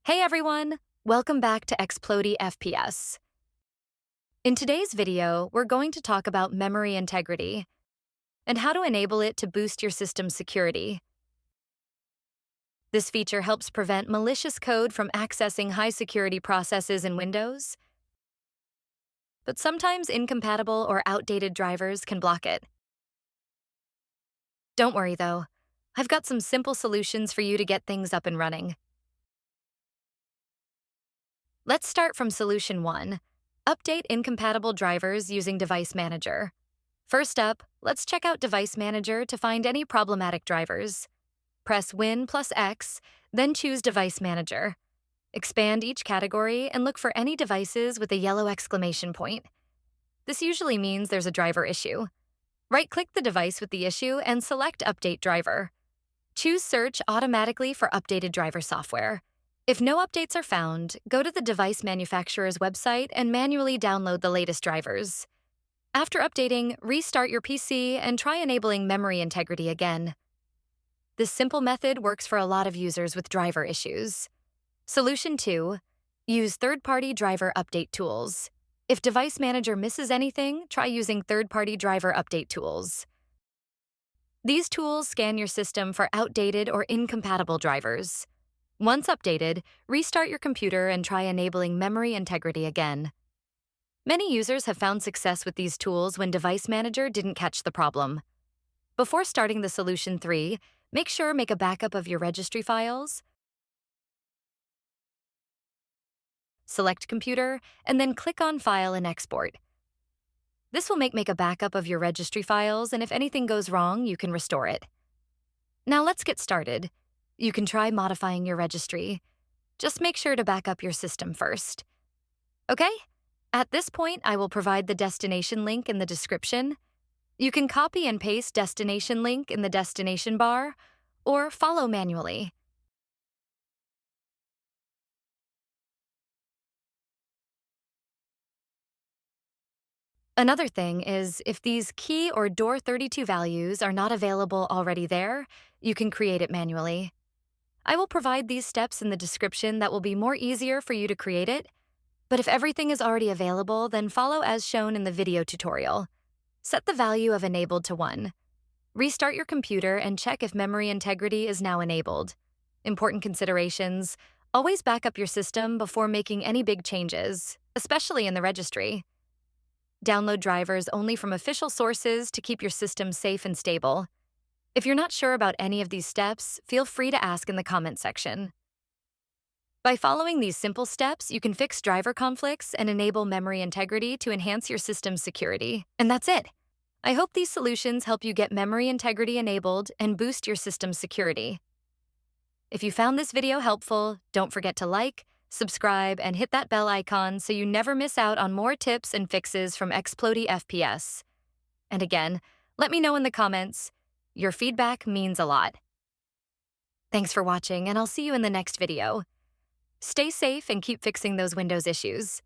Hey everyone! Welcome back to Explodey FPS. In today's video, we're going to talk about memory integrity and how to enable it to boost your system's security. This feature helps prevent malicious code from accessing high-security processes in Windows, but sometimes incompatible or outdated drivers can block it. Don't worry though, I've got some simple solutions for you to get things up and running. Let's start from Solution 1. Update incompatible drivers using Device Manager. First up, let's check out Device Manager to find any problematic drivers. Press Win plus X, then choose Device Manager. Expand each category and look for any devices with a yellow exclamation point. This usually means there's a driver issue. Right-click the device with the issue and select Update Driver. Choose Search automatically for updated driver software. If no updates are found, go to the device manufacturer's website and manually download the latest drivers. After updating, restart your PC and try enabling memory integrity again. This simple method works for a lot of users with driver issues. Solution 2. Use third-party driver update tools. If Device Manager misses anything, try using third-party driver update tools. These tools scan your system for outdated or incompatible drivers. Once updated, restart your computer and try enabling memory integrity again. Many users have found success with these tools when Device Manager didn't catch the problem. Before starting the Solution 3, make sure make a backup of your registry files. Select Computer, and then click on File and Export. This will make a backup of your registry files, and if anything goes wrong, you can restore it. Now let's get started. You can try modifying your registry. Just make sure to back up your system first. Okay? At this point, I will provide the destination link in the description. You can copy and paste destination link in the destination bar, or follow manually. Another thing is, if these key or door 32 values are not available already there, you can create it manually. I will provide these steps in the description that will be more easier for you to create it, but if everything is already available, then follow as shown in the video tutorial. Set the value of enabled to 1. Restart your computer and check if memory integrity is now enabled. Important considerations: always back up your system before making any big changes, especially in the registry. Download drivers only from official sources to keep your system safe and stable. If you're not sure about any of these steps, feel free to ask in the comment section. By following these simple steps, you can fix driver conflicts and enable memory integrity to enhance your system's security. And that's it. I hope these solutions help you get memory integrity enabled and boost your system's security. If you found this video helpful, don't forget to like, subscribe, and hit that bell icon so you never miss out on more tips and fixes from Explodey FPS. And again, let me know in the comments. Your feedback means a lot. Thanks for watching, and I'll see you in the next video. Stay safe and keep fixing those Windows issues.